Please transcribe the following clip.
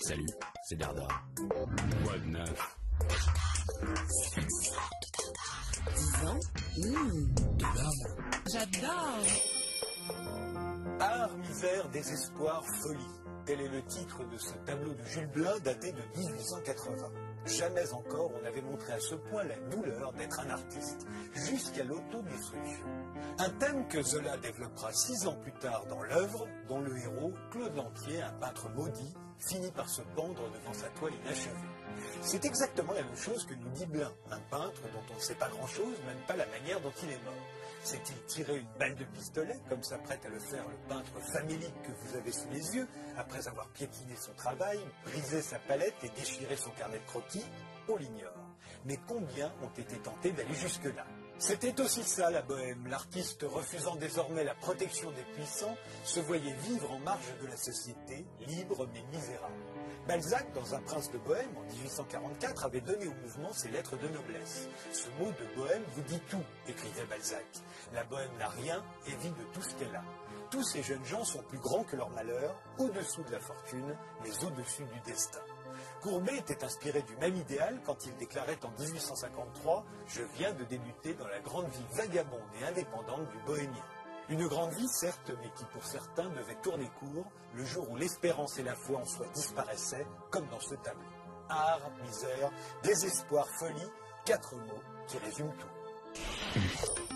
Salut, c'est Dardar. Quoi de neuf? 10 ans. J'adore. Art, misère, désespoir, folie. Tel est le titre de ce tableau de Jules Blin daté de 1880. Jamais encore on avait montré à ce point la douleur d'être un artiste, jusqu'à l'autodestruction. Un thème que Zola développera 6 ans plus tard dans l'œuvre, dont le héros, Claude Lantier, un peintre maudit, finit par se pendre devant sa toile inachevée. C'est exactement la même chose que nous dit Blin, un peintre dont on ne sait pas grand-chose, même pas la manière dont il est mort. S'est-il tiré une balle de pistolet, comme s'apprête à le faire le peintre famélique que vous avez sous les yeux, après avoir piétiné son travail, brisé sa palette et déchiré son carnet de croquis? On l'ignore. Mais combien ont été tentés d'aller jusque-là? C'était aussi ça la bohème. L'artiste, refusant désormais la protection des puissants, se voyait vivre en marge de la société, libre mais misérable. Balzac, dans Un prince de Bohème, en 1844, avait donné au mouvement ses lettres de noblesse. Ce mot de bohème vous dit tout, écrivait Balzac. La bohème n'a rien et vit de tout ce qu'elle a. Tous ces jeunes gens sont plus grands que leur malheur, au-dessous de la fortune, mais au-dessus du destin. Courbet était inspiré du même idéal quand il déclarait en 1853 « Je viens de débuter dans la grande vie vagabonde et indépendante du bohémien ». Une grande vie, certes, mais qui pour certains devait tourner court le jour où l'espérance et la foi en soi disparaissaient, comme dans ce tableau. Art, misère, désespoir, folie, 4 mots qui résument tout.